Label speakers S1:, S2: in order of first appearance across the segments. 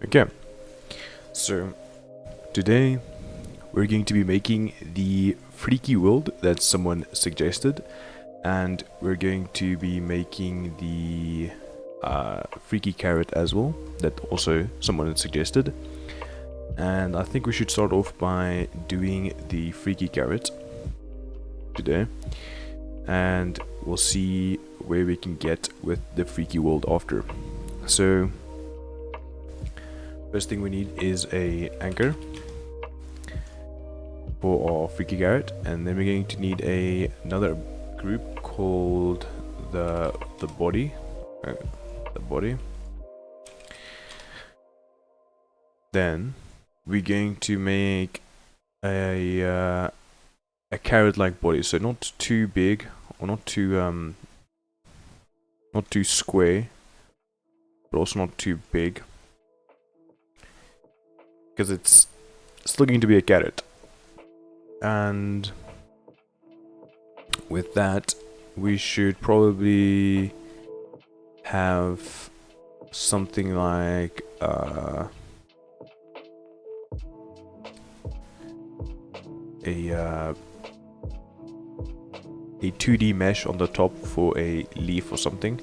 S1: Okay, so today we're going to be making the freaky world that someone suggested, and we're going to be making the freaky carrot as well that also someone had suggested. And I think we should start off by doing the freaky carrot today, and we'll see where we can get with the freaky world after. So first thing we need is a anchor for our freaky carrot, and then we're going to need another group called the body. The body. Then we're going to make a carrot-like body, so not too big or not too square, but also not too big, because it's still going to be a carrot. And with that, we should probably have something like a 2D mesh on the top for a leaf or something.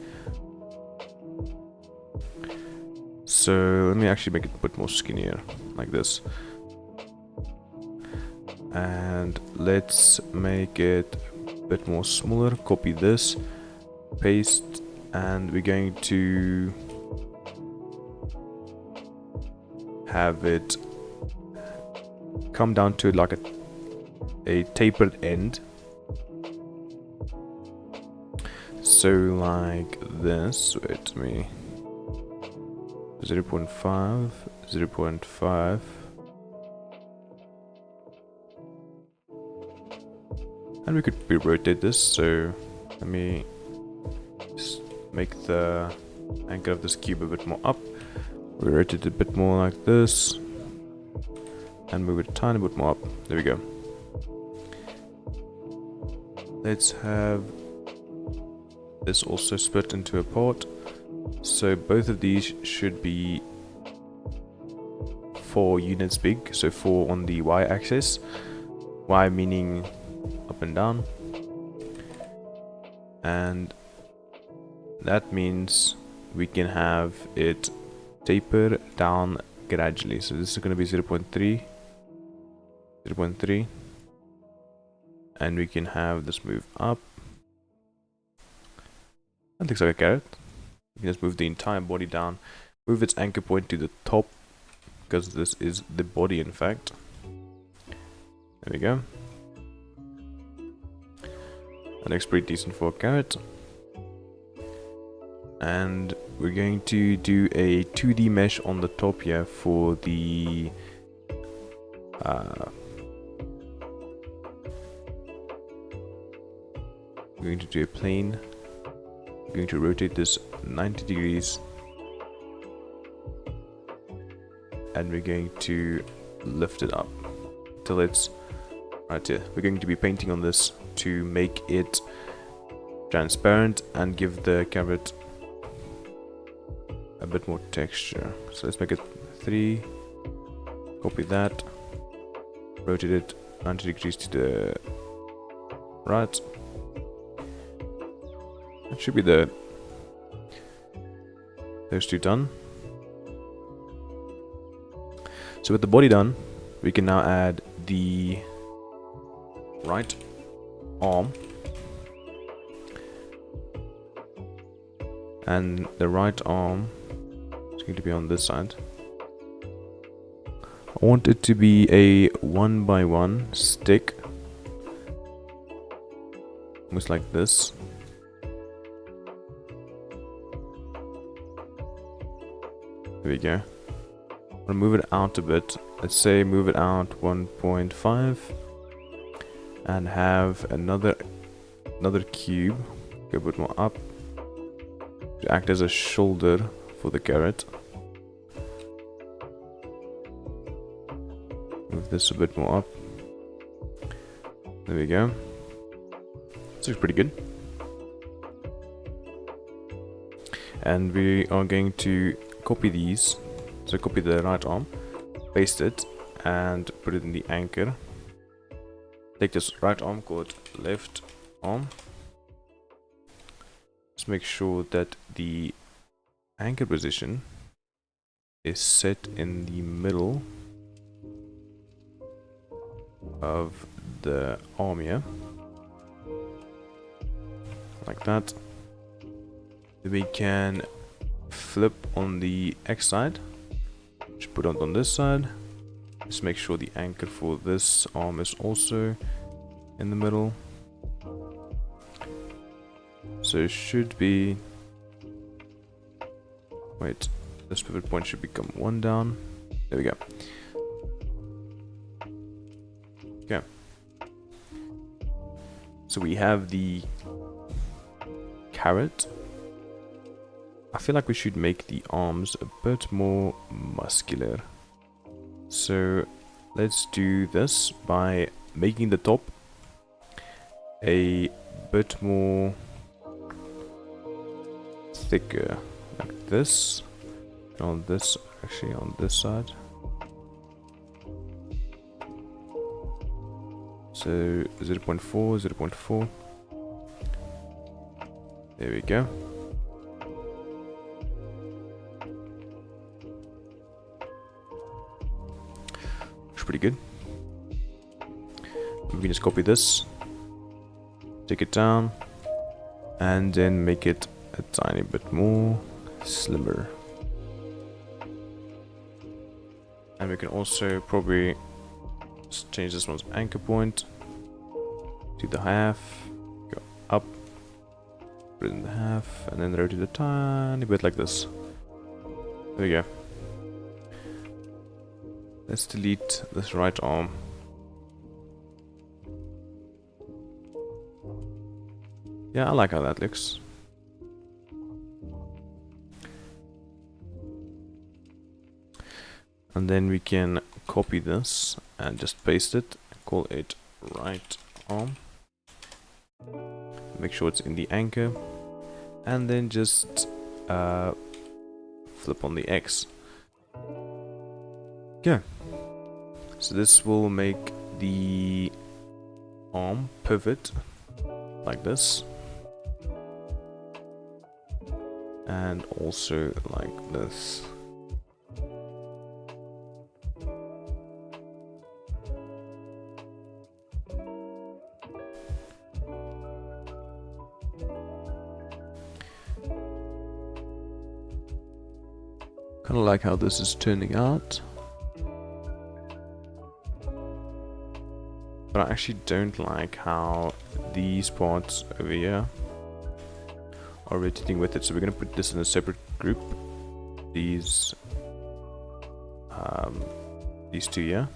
S1: So let me actually make it a bit more skinnier, like this. And let's make it a bit more smaller. Copy this, paste, and we're going to have it come down to like a tapered end. So like this. Wait, me 0.5, 0.5. And we could rotate this, so let me just make the anchor of this cube a bit more up. We rotate it a bit more like this, and move it a tiny bit more up. There we go. Let's have this also split into a part. So both of these should be 4 units big, so 4 on the y-axis. Y meaning up and down, and that means we can have it taper down gradually. So this is going to be 0.3, 0.3, and we can have this move up. That looks like a carrot. We can just move the entire body down, move its anchor point to the top, because this is the body in fact. There we go. That looks pretty decent for a carrot. And we're going to do a 2D mesh on the top here for the we're going to do a plane. We're going to rotate this 90 degrees, and we're going to lift it up till it's right here. We're going to be painting on this to make it transparent and give the carrot a bit more texture. So let's make it 3, copy that, rotate it 90 degrees to the right. That should be those two done. So with the body done, we can now add the right arm, and the right arm is going to be on this side. I want it to be a 1x1 stick, almost like this. There we go. I'm gonna move it out a bit. Let's say move it out 1.5. and have another cube, go a bit more up, to act as a shoulder for the carrot. Move this a bit more up. There we go. This looks pretty good. And we are going to copy these So copy the right arm, paste it, and put it in the anchor. Take this right arm, call it left arm. Just make sure that the anchor position is set in the middle of the arm here, like that. Then we can flip on the X side, just put it on this side. Just make sure the anchor for this arm is also in the middle. So it should be, wait, this pivot point should become 1 down. There we go. Okay. So we have the carrot. I feel like we should make the arms a bit more muscular. So let's do this by making the top a bit more thicker, like this. On this, actually on this side. So 0.4, 0.4. There we go. Looks pretty good. We can just copy this, take it down, and then make it a tiny bit more slimmer. And we can also probably just change this one's anchor point to the half, go up, put it in the half, and then rotate a tiny bit like this. There we go. Let's delete this right arm. Yeah, I like how that looks. And then we can copy this and just paste it, call it right arm. Make sure it's in the anchor, and then just flip on the X. Okay, so this will make the arm pivot like this, and also like this. Kind of like how this is turning out, but I actually don't like how these parts over here are rotating with it. So we're going to put this in a separate group. These two here,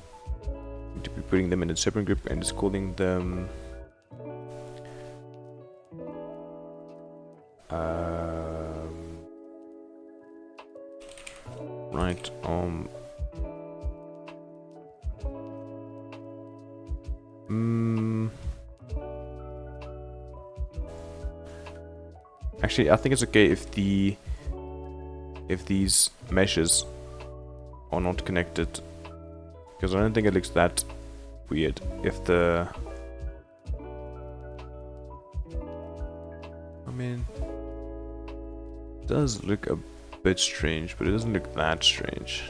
S1: going to be putting them in a separate group and just calling them right arm. Actually, I think it's okay if these meshes are not connected, because I don't think it looks that weird if the, I mean, it does look a bit strange, but it doesn't look that strange.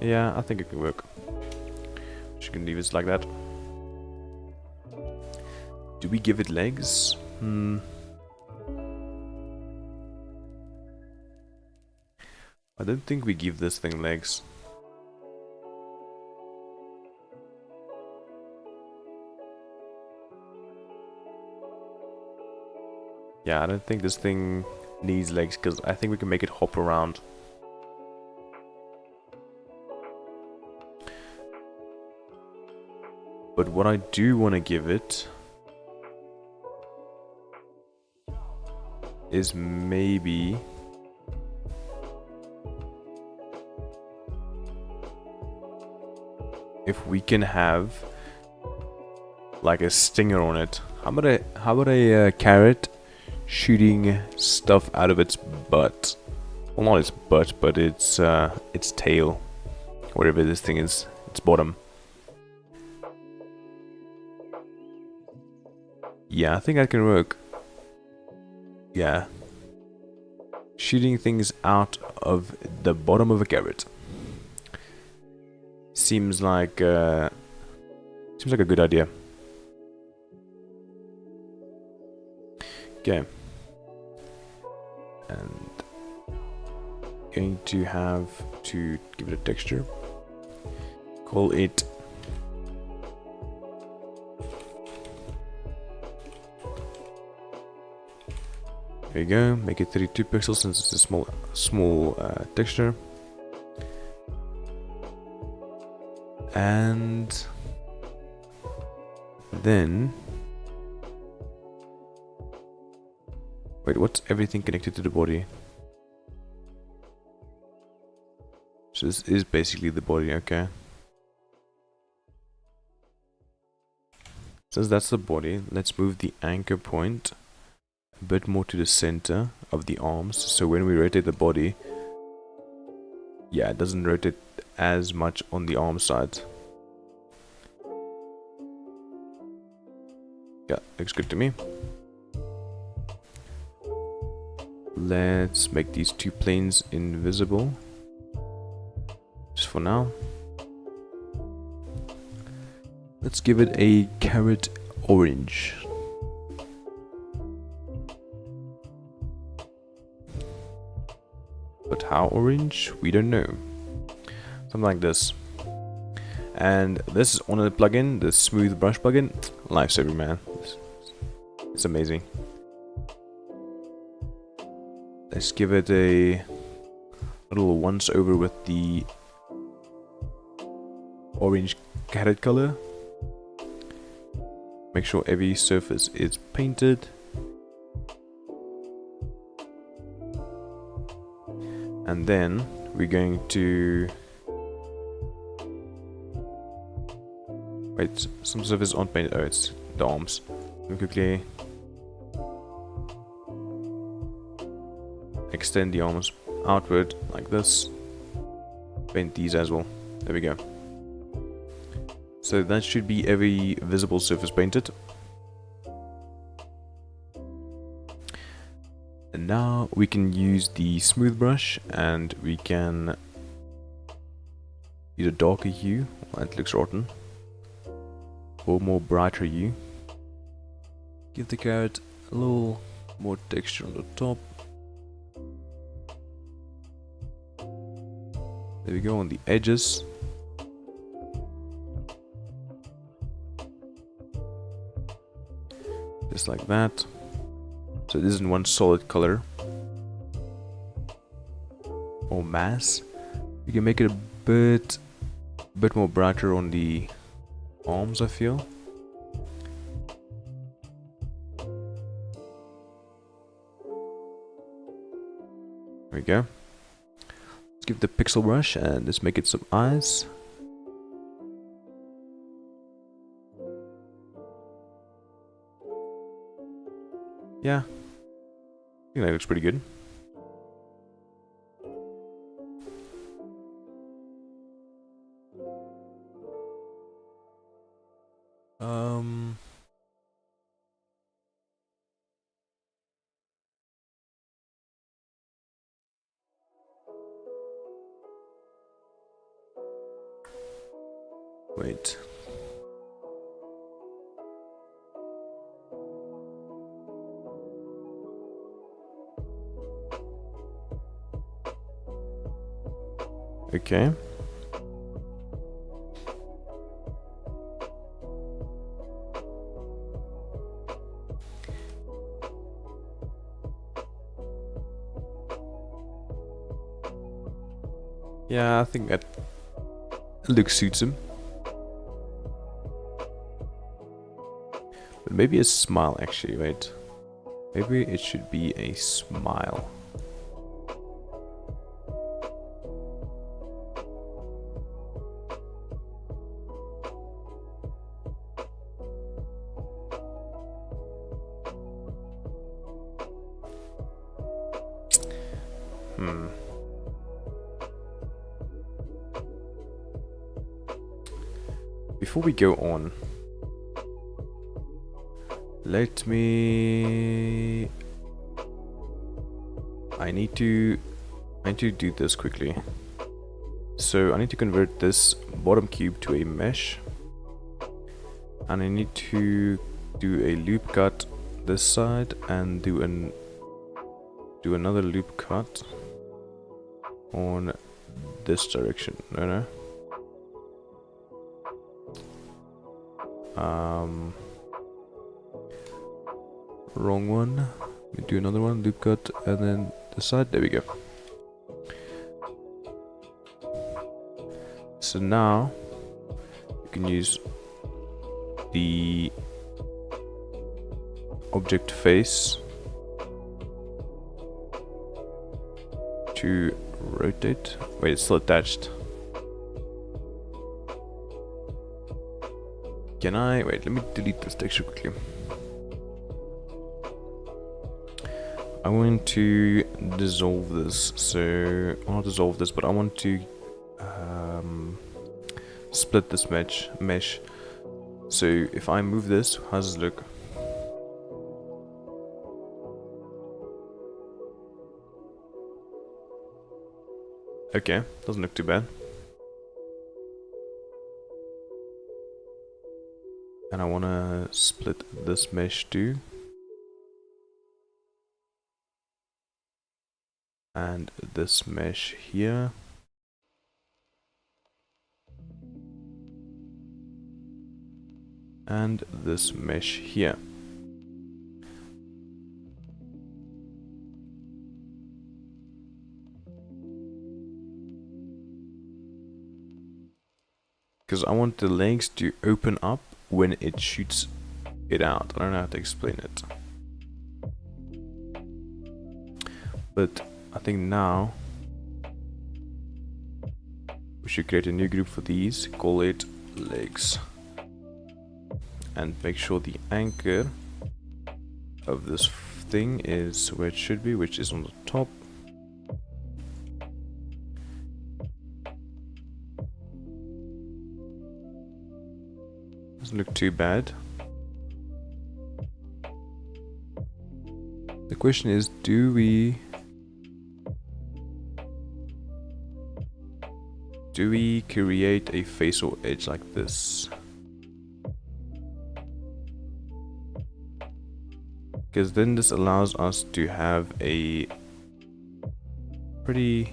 S1: Yeah, I think it can work. You can leave it like that. Do we give it legs? I don't think we give this thing legs. Yeah, I don't think this thing needs legs, because I think we can make it hop around. But what I do want to give it is maybe if we can have like a stinger on it. How about a carrot shooting stuff out of its butt? Well, not its butt, but its tail, whatever this thing is, its bottom. Yeah, I think that can work. Yeah. Shooting things out of the bottom of a carrot. Seems like a good idea. Okay. And going to have to give it a texture. Call it there you go, make it 32 pixels since it's a small texture. And then wait, what's everything connected to the body? So this is basically the body, okay. Since that's the body, let's move the anchor point a bit more to the center of the arms, so when we rotate the body, yeah, it doesn't rotate as much on the arm side. Yeah, looks good to me. Let's make these two planes invisible just for now. Let's give it a carrot orange. But how orange? We don't know. Something like this. And this is on a plugin, the smooth brush plugin. Lifesaver, man. It's amazing. Let's give it a little once over with the orange carrot color. Make sure every surface is painted. And then we're going to wait, some surfaces aren't painted. Oh, it's the arms. Let me quickly extend the arms outward like this. Paint these as well. There we go. So that should be every visible surface painted. And now we can use the smooth brush and we can use a darker hue. That looks rotten. Or more brighter hue. Give the carrot a little more texture on the top. There we go, on the edges. Just like that. So this is in one solid color or mass. You can make it a bit more brighter on the arms, I feel. There we go. Let's give the pixel brush and let's make it some eyes. Yeah, I think that looks pretty good. Wait. Okay. Yeah, I think that look suits him. But maybe a smile actually, wait. Maybe it should be a smile. Before we go on, let me... I need to do this quickly. So I need to convert this bottom cube to a mesh, and I need to do a loop cut this side and do another loop cut on this direction. No. Wrong one. Let me do another one, loop cut, and then this side. There we go. So now you can use the object face to rotate. Wait, it's still attached. Can I? Wait, let me delete this texture quickly. I want to dissolve this, so I'll not dissolve this, but I want to split this mesh. So if I move this, how does it look? Okay, doesn't look too bad. And I want to split this mesh too. And this mesh here. And this mesh here. Because I want the legs to open up when it shoots it out. I don't know how to explain it. But I think now we should create a new group for these, call it legs. And make sure the anchor of this thing is where it should be, which is on the top. Doesn't look too bad. The question is, do we create a face or edge like this? Because then this allows us to have a pretty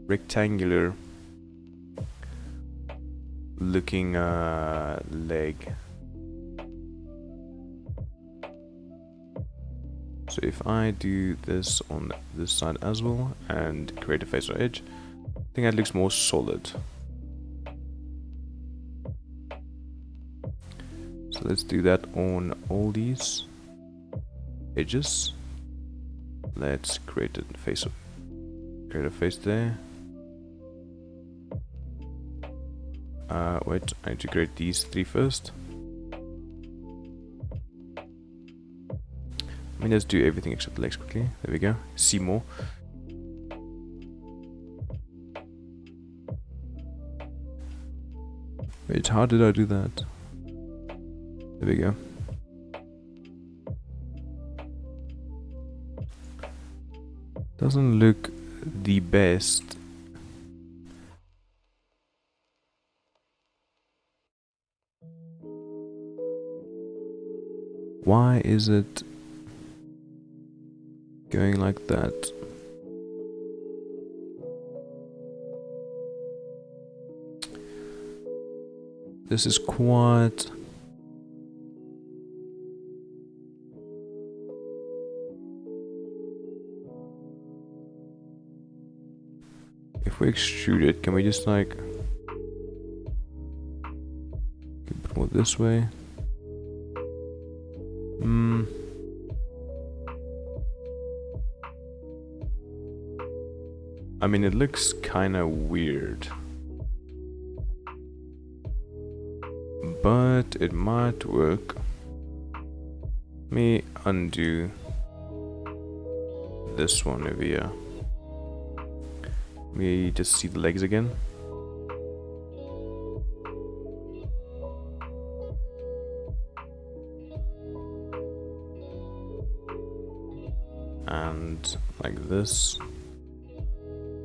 S1: rectangular looking leg. So if I do this on this side as well and create a face or edge, I think that looks more solid. So let's do that on all these edges. Let's create a face there. Wait, I need to create these three first. I mean, let's do everything except the legs quickly. There we go. See more. Wait, how did I do that? There we go. Doesn't look the best. Why is it going like that? This is quite... If we extrude it, can we just like... put more this way? I mean, it looks kinda weird, but it might work. Let me undo this one over here. Let me just see the legs again. And like this.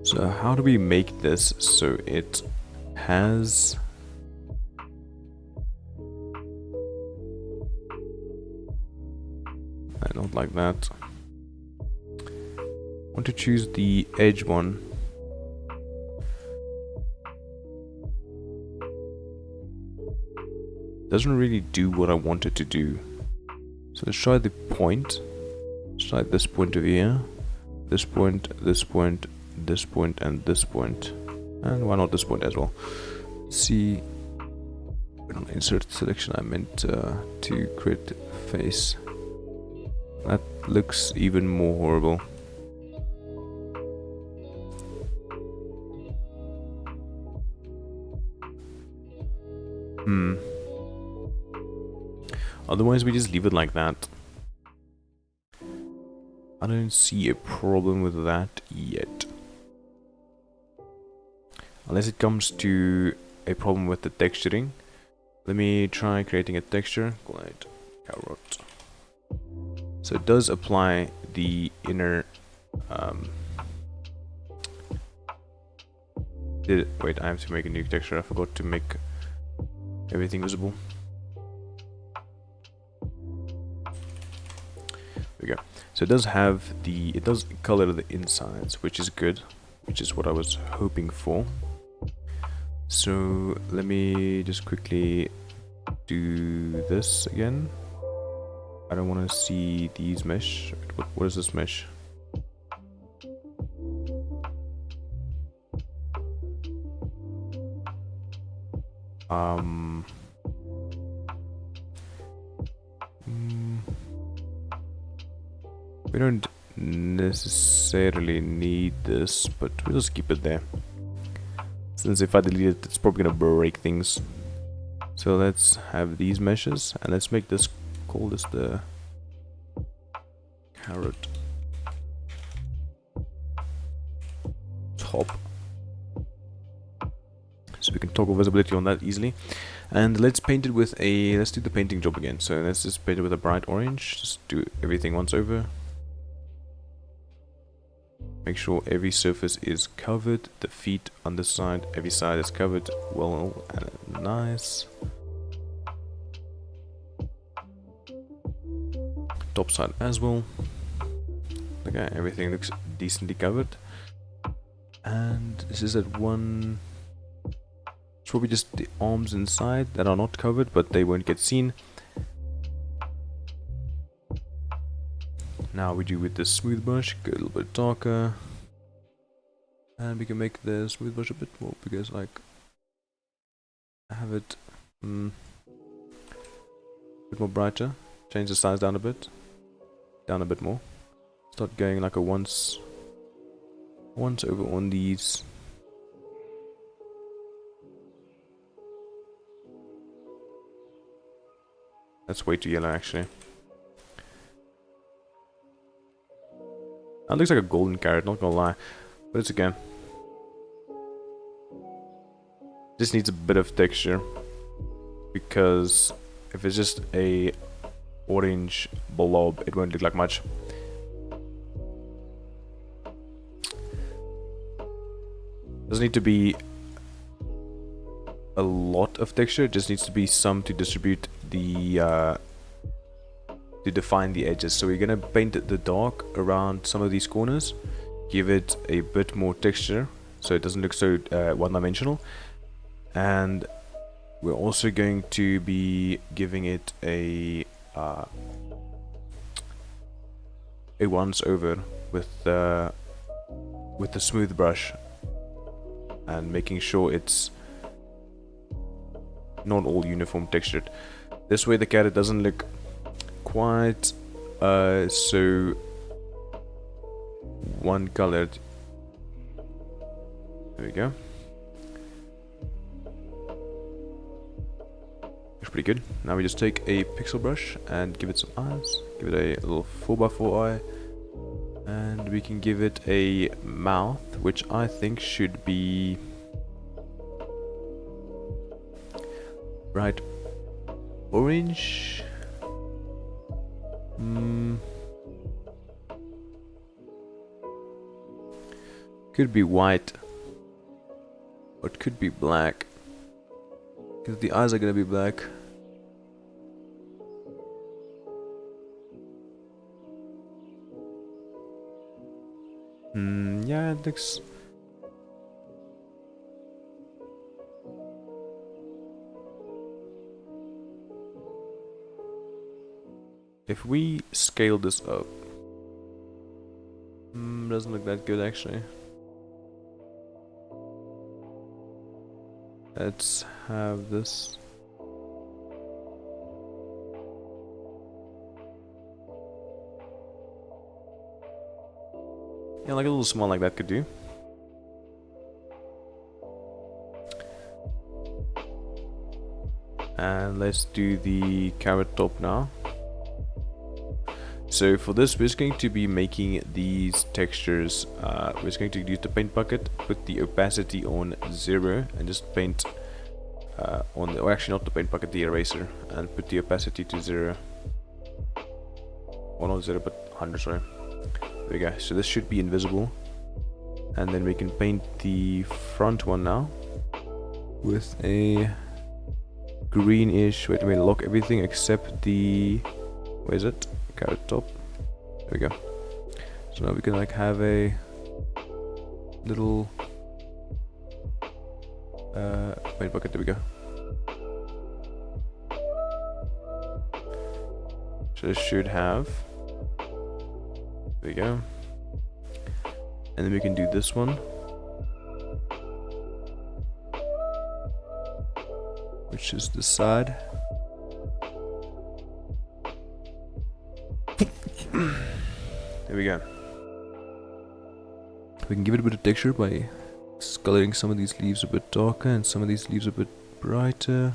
S1: So how do we make this so it has I don't like that. I want to choose the edge one. Doesn't really do what I want it to do. So let's try the point. Let's try this point over here. This point, this point, this point, and this point. And why not this point as well? Let's see. When I insert selection, I meant to create face. That looks even more horrible. Otherwise, we just leave it like that. I don't see a problem with that yet. Unless it comes to a problem with the texturing. Let me try creating a texture. Glide carrot. So it does apply the inner wait, I have to make a new texture. I forgot to make everything visible. There we go. So it does have it does color the insides, which is good, which is what I was hoping for. So let me just quickly do this again. I don't want to see these mesh. What is this mesh? We don't necessarily need this, but we'll just keep it there. Since if I delete it, it's probably gonna break things. So let's have these meshes, and let's make this, call this the carrot top. So we can toggle visibility on that easily. And let's paint it with let's do the painting job again. So let's just paint it with a bright orange. Just do everything once over. Make sure every surface is covered. The feet on the side, every side is covered well and nice. Top side as well. Okay, everything looks decently covered. And this is at one. It's probably just the arms inside that are not covered, but they won't get seen. Now we do with the smooth brush, go a little bit darker. And we can make the smooth brush a bit more because like I have it a bit more brighter. Change the size down a bit more. Start going like a once over on these. That's way too yellow actually. That looks like a golden carrot, not gonna lie, but it's okay. Just needs a bit of texture, because if it's just a orange blob, it won't look like much. Doesn't need to be a lot of texture, it just needs to be some to distribute the to define the edges. So we're gonna paint the dark around some of these corners, give it a bit more texture so it doesn't look so one-dimensional, and we're also going to be giving it a once over with the smooth brush and making sure it's not all uniform textured. This way the carrot doesn't look quite so one colored. There we go. Looks pretty good. Now we just take a pixel brush and give it some eyes. Give it a little 4x4 eye. And we can give it a mouth, which I think should be bright orange. Could be white, or it could be black, because the eyes are gonna be black. Yeah, it looks. If we scale this up, doesn't look that good actually. Let's have this. Yeah, like a little small like that could do. And let's do the carrot top now. So for this, we're just going to be making these textures. We're just going to use the paint bucket, put the opacity on 0, and just paint on the, or actually not the paint bucket, the eraser, and put the opacity to 0. Or not 0, but 100, sorry. There we go. So this should be invisible. And then we can paint the front one now with a greenish. Wait, we lock everything except the, where is it? Carrot top. There we go. So now we can like have a little paint bucket. There we go. So this should have. There we go. And then we can do this one, which is the side. There we go. We can give it a bit of texture by coloring some of these leaves a bit darker and some of these leaves a bit brighter.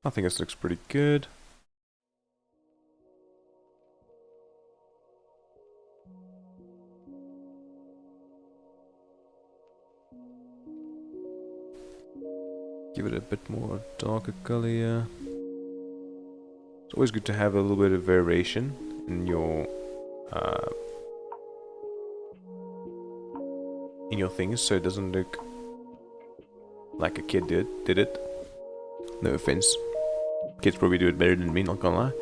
S1: I think this looks pretty good. Give it a bit more darker color here. It's always good to have a little bit of variation in your things, so it doesn't look like a kid did it. No offense. Kids probably do it better than me, not gonna lie.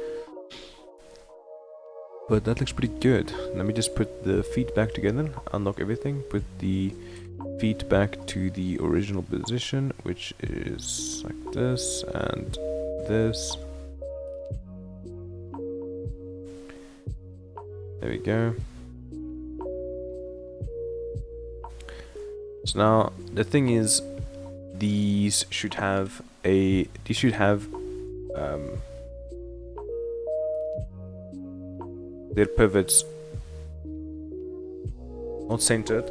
S1: But that looks pretty good. Let me just put the feet back together, unlock everything, put the feet back to the original position, which is like this and this. There we go. So now the thing is, these should have their pivots not centered,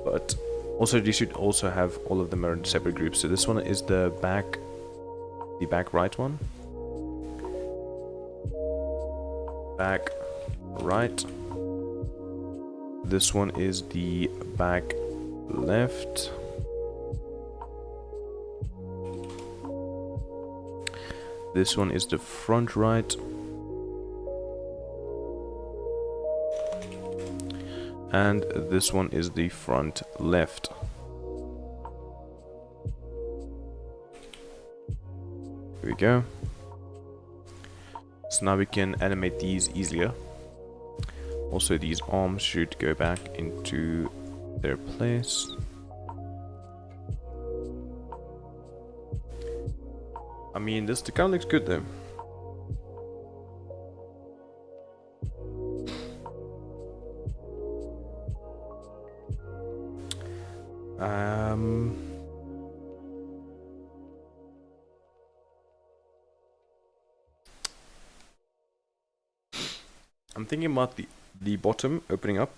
S1: but also they should also have all of them are in separate groups. So this one is the back right one, back right. This one is the back left. This one is the front right. And this one is the front left. Here we go. So now we can animate these easier. Also, these arms should go back into their place. I mean, the kind of looks good though. I'm thinking about the bottom opening up.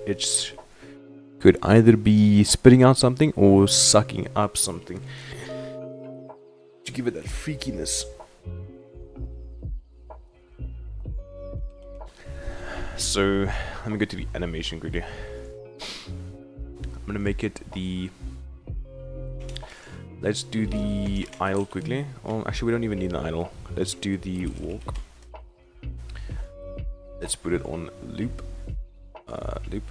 S1: It's could either be spitting out something or sucking up something to give it that freakiness. So let me go to the animation quickly. I'm gonna make it the. Let's do the idle quickly. Oh, actually, we don't even need an idle. Let's do the walk. Let's put it on loop. Loop.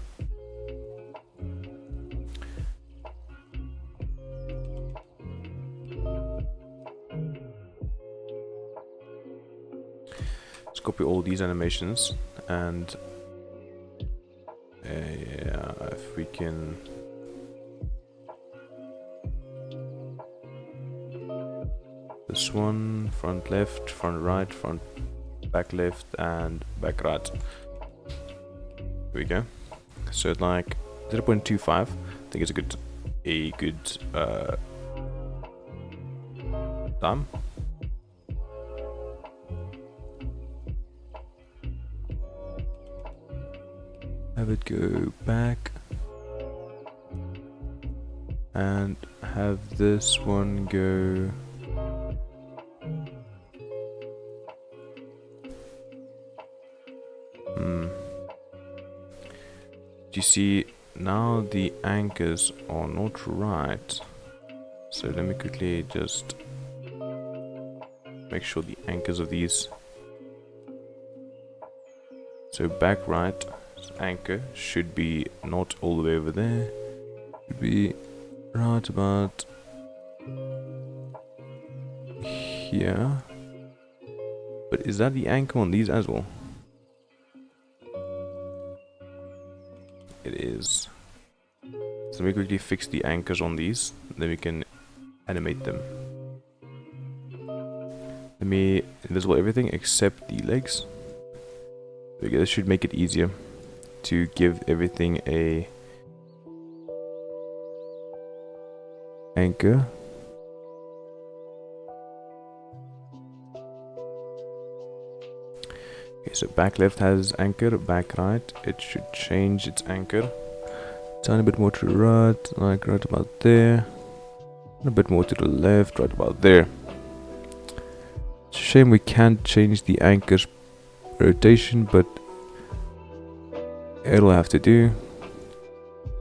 S1: Let's copy all these animations and yeah, if we can. This one, front left, front right, front back left, and back right. Here we go. So it's like 0.25. I think it's a good time. Have it go back and have this one go. Do you see now the anchors are not right? So let me quickly just make sure the anchors of these. So back right anchor should be not all the way over there. Should be right about here. But is that the anchor on these as well? It is. So let me quickly fix the anchors on these, then we can animate them. Let me invisible everything except the legs. Okay, this should make it easier to give everything a anchor. Okay, so back left has anchor, back right, it should change its anchor. Tiny bit more to the right, like right about there. And a bit more to the left, right about there. It's a shame we can't change the anchor's rotation, but it'll have to do.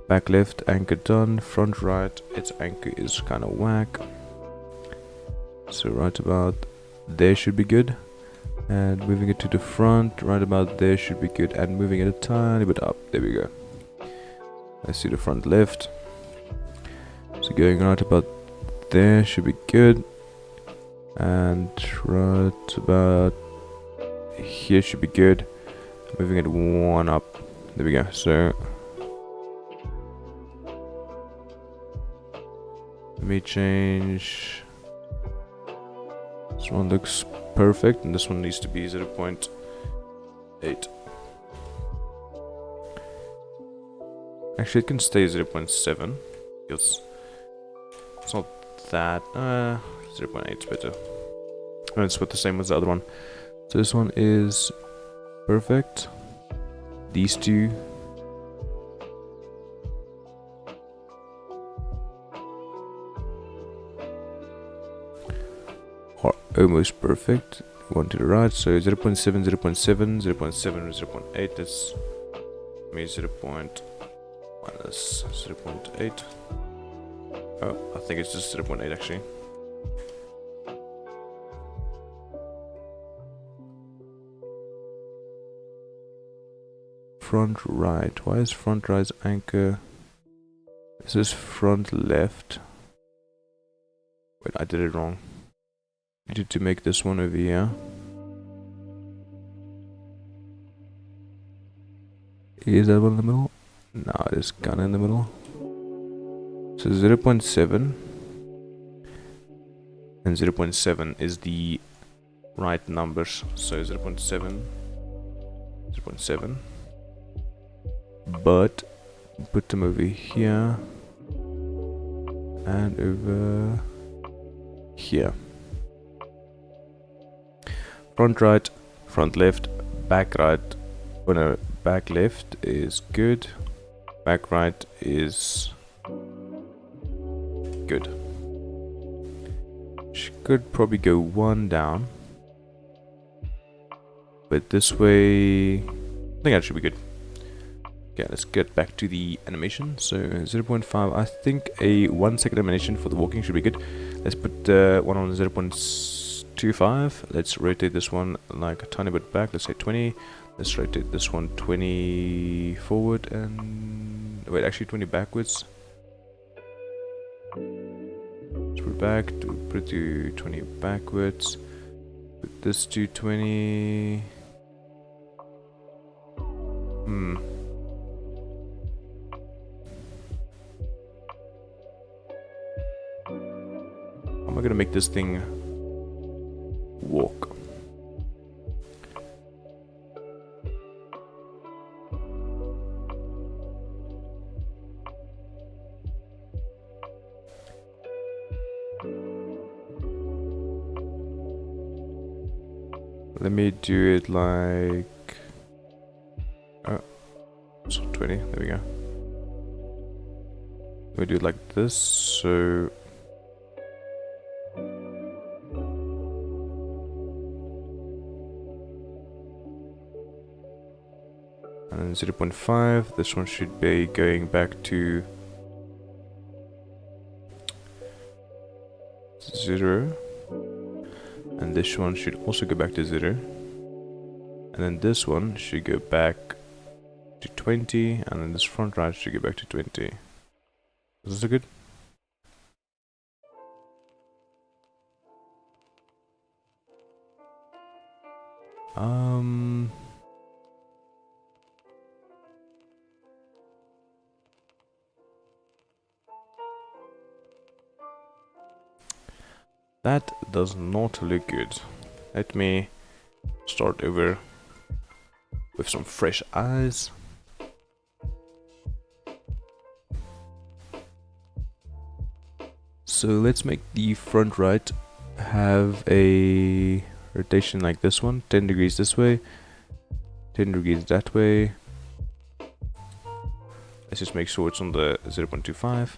S1: Back left, anchor done. Front right, its anchor is kind of whack. So right about there should be good. And moving it to the front, right about there should be good. And moving it a tiny bit up. There we go. Let's see the front left. So going right about there should be good. And right about here should be good. Moving it one up. There we go. So let me change. This one looks perfect, and this one needs to be 0.8. Actually, it can stay 0.7 because it's not that. 0.8 is better. And it's about the same as the other one. So this one is perfect. These two. Are almost perfect. One to the right, so 0.7, 0.7, 0.7, 0.8. That's me 0. Minus 0.8. Oh, I think it's just 0.8 actually. Front right. Why is front right's anchor? This is front left. Wait, I did it wrong. I needed to make this one over here. Is that one in the middle? No, it's kind of in the middle. So 0.7 and 0.7 is the right numbers. So 0.7, 0.7. But put them over here and over here. Front right, front left, back right. Oh no, back left is good. Back right is good. Could probably go one down. But this way, I think that should be good. Okay, let's get back to the animation. So 0.5, I think a 1 second animation for the walking should be good. Let's put one on 0.25. Let's rotate this one like a tiny bit back, let's say 20. Let's rotate this one 20 forward and... wait, actually 20 backwards. Let's put it back, put it to 20 backwards. Put this to 20... How am I gonna make this thing walk? Let me do it like... oh, so 20, there we go. We do it like this, so... and then 0.5, this one should be going back to 0. And this one should also go back to 0. And then this one should go back to 20. And then this front right should go back to 20. Is this good? That does not look good. Let me start over with some fresh eyes. So let's make the front right have a rotation like this one, 10 degrees this way, 10 degrees that way. Let's just make sure it's on the 0.25.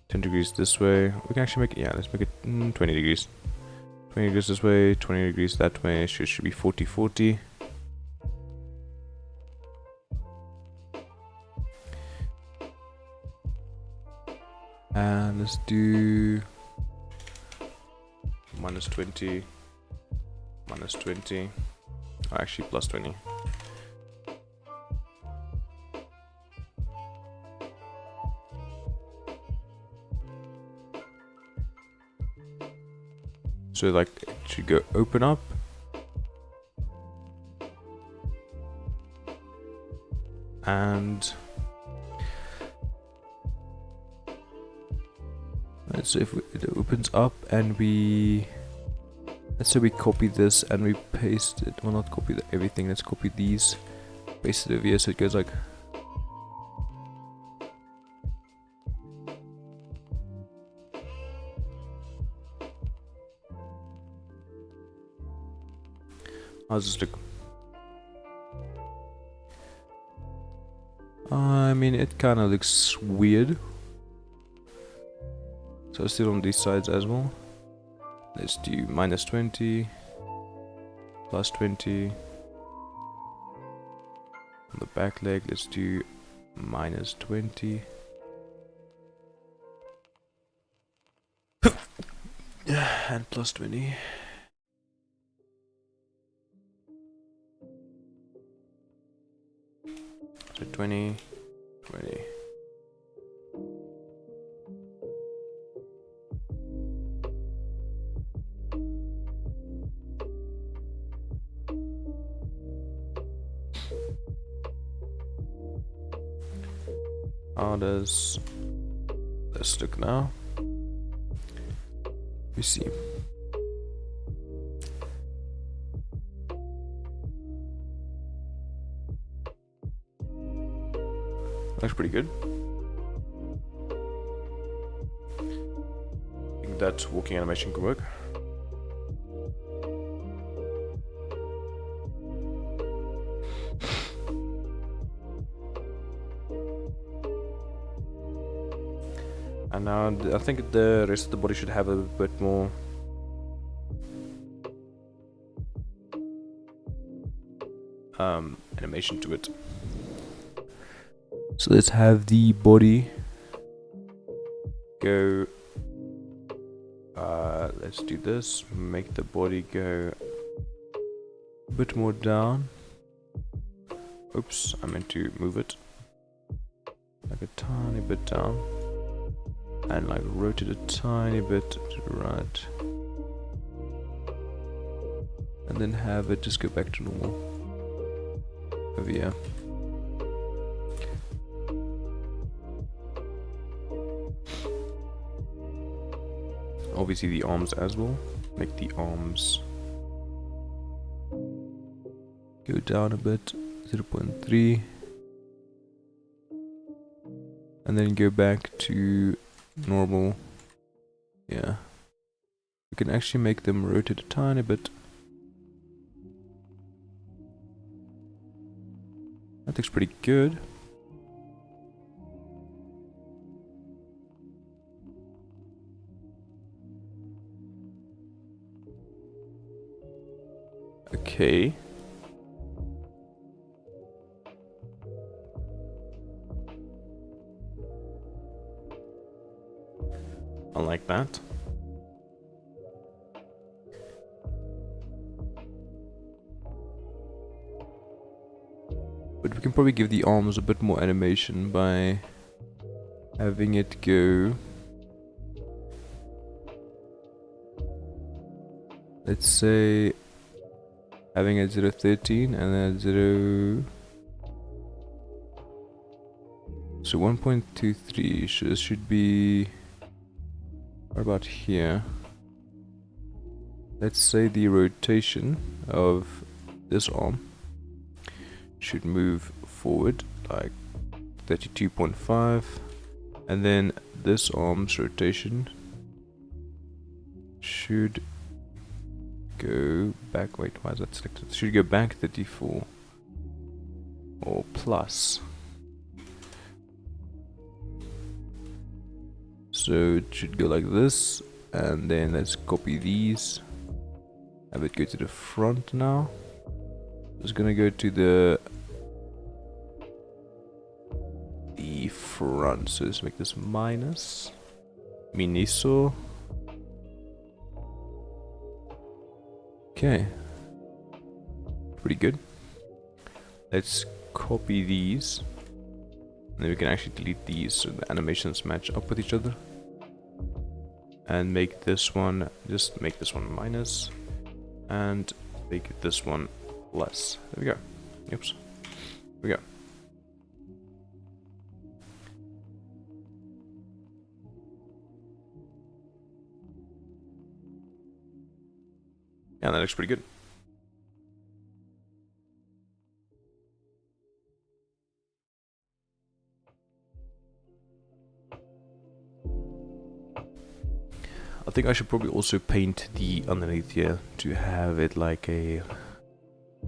S1: 10 degrees this way. We can actually make it, yeah, let's make it 20 degrees. 20 degrees this way, 20 degrees that way. Should be 40-40. And let's do -20, -20, or actually +20. So like it should go open up. And let's say if it opens up and let's say we copy this and we paste it, well not copy everything, let's copy these, paste it over here so it goes like how's this look? I mean, it kind of looks weird. So still on these sides as well. Let's do -20, +20. On the back leg, let's do -20. And +20. So 20, 20. How does this look now? We see. Looks pretty good. I think that walking animation could work. I think the rest of the body should have a bit more animation to it. So let's have the body go, let's do this, make the body go a bit more down. Oops, I meant to move it like a tiny bit down, and like rotate a tiny bit to the right, and then have it just go back to normal over here. Obviously the arms as well, make the arms go down a bit, 0.3, and then go back to normal. Yeah, we can actually make them rotate a tiny bit. That looks pretty good. Okay. I like that. But we can probably give the arms a bit more animation by having it go, let's say, having it 0.13 and then 0. So 1.23 should be, what about here? Let's say the rotation of this arm should move forward like 32.5, and then this arm's rotation should go back. Wait, why is that selected? Should go back 34 or plus. So it should go like this, and then let's copy these, have it go to the front now. Just gonna go to the front, so let's make this minus miniso. Okay, pretty good. Let's copy these, and then we can actually delete these so the animations match up with each other, and make this one, just make this one minus, and make this one plus. There we go. Oops. There we go. Yeah, that looks pretty good. I think I should probably also paint the underneath here to have it like a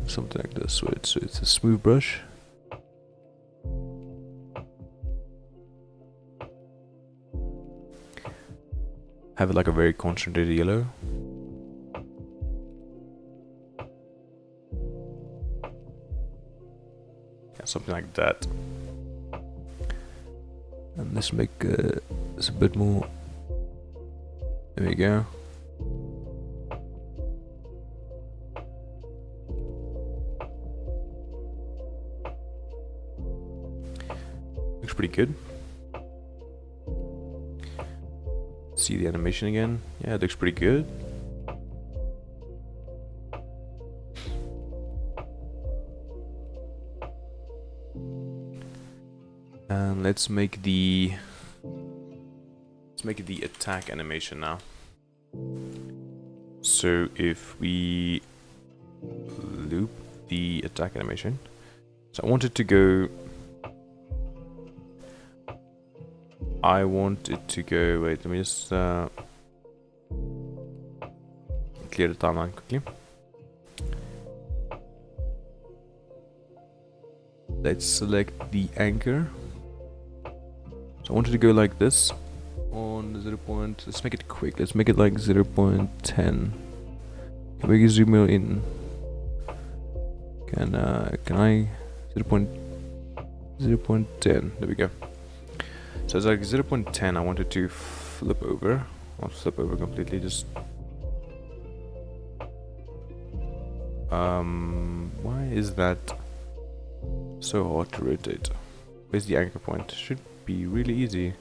S1: something like this, so it's a smooth brush. Have it like a very concentrated yellow. Yeah, something like that. And let's make this a bit more. There we go. Looks pretty good. See the animation again. Yeah, it looks pretty good. And let's make the attack animation now. So if we loop the attack animation, so I want it to go. I want it to go. Wait, let me just clear the timeline quickly. Let's select the anchor. So I want it to go like this. on 0. Let's make it quick. Let's make it like 0.10. Can we zoom in? Can I 0.10? There we go. So it's like 0.10. I wanted to flip over. Not flip over completely. Just why is that so hard to rotate? Where's the anchor point? Should be really easy.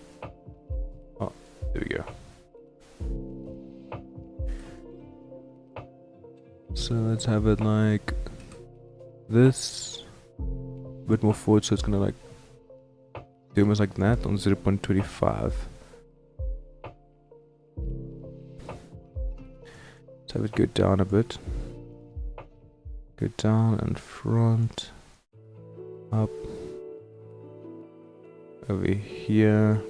S1: Oh, there we go. So let's have it like this, a bit more forward, so it's gonna like do almost like that on 0.25. Let's have it go down a bit. Go down and front, up, over here.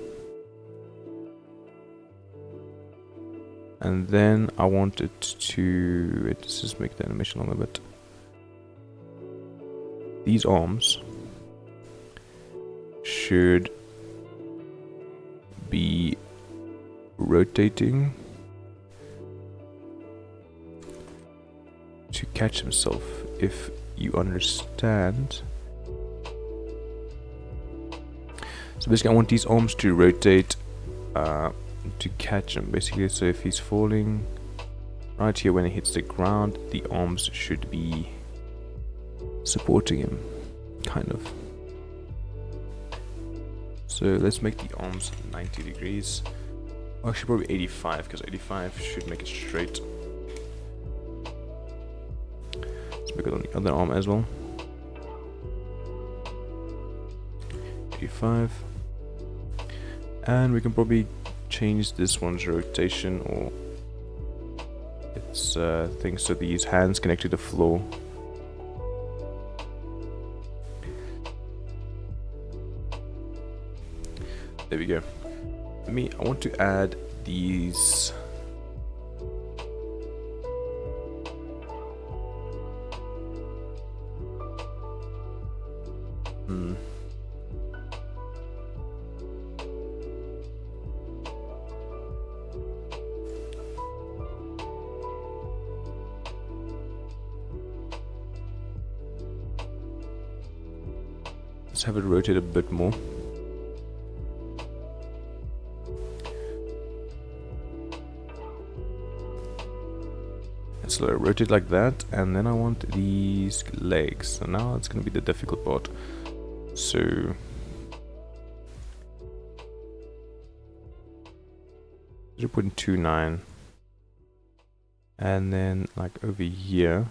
S1: And then I want it to, let's just make the animation long a bit. These arms should be rotating to catch himself, if you understand. So basically I want these arms to rotate to catch him, basically. So if he's falling right here, when he hits the ground, the arms should be supporting him, kind of. So let's make the arms 90 degrees. Actually probably 85, because 85 should make it straight. Let's make it on the other arm as well. 85. And we can probably change this one's rotation, or its thing, so these hands connect to the floor. There we go. I want to add these let's have it rotate a bit more. So rotate like that, and then I want these legs. So now it's going to be the difficult part. So .29, and then like over here,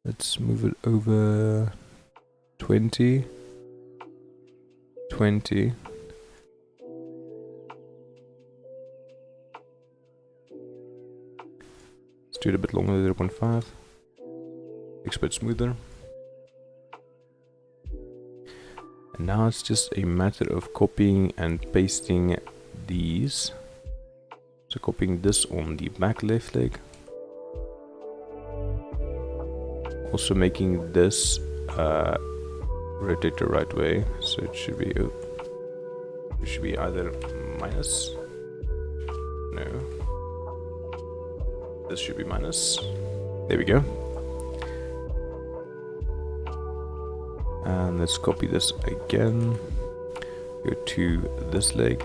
S1: let's move it over 20. Let's do it a bit longer, 0.5. Makes it smoother. And now it's just a matter of copying and pasting these. So copying this on the back left leg. Also making this rotate the right way. So it should be either minus. No. This should be minus. There we go. And let's copy this again. Go to this leg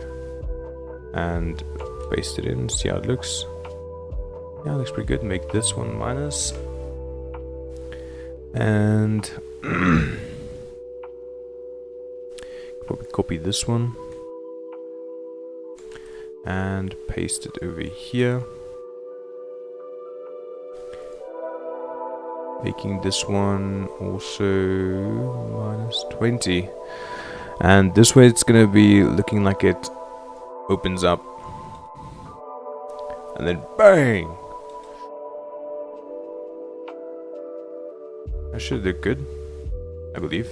S1: and paste it in. See how it looks. Yeah, it looks pretty good. Make this one minus. And copy this one and paste it over here. Making this one also minus 20. And this way it's gonna be looking like it opens up. And then bang! That should look good, I believe.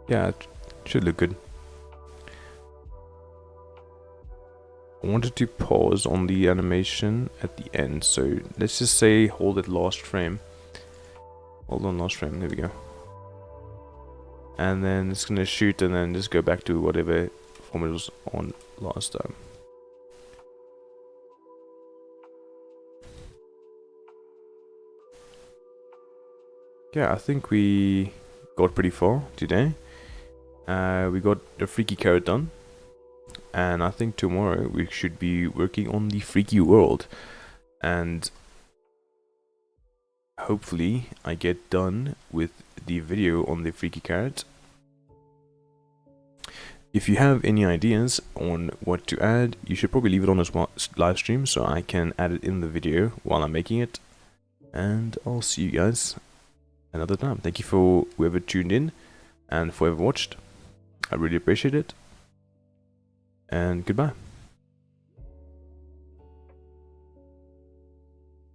S1: Yeah, it should look good. I wanted to pause on the animation at the end, so let's just say hold it last frame. Hold on last frame, there we go. And then it's gonna shoot and then just go back to whatever form it was on last time. Yeah, I think we got pretty far today. We got the freaky carrot done. And I think tomorrow we should be working on the freaky world. And hopefully I get done with the video on the freaky carrot. If you have any ideas on what to add, you should probably leave it on this live stream so I can add it in the video while I'm making it. And I'll see you guys another time. Thank you for whoever tuned in and for whoever watched. I really appreciate it. And goodbye.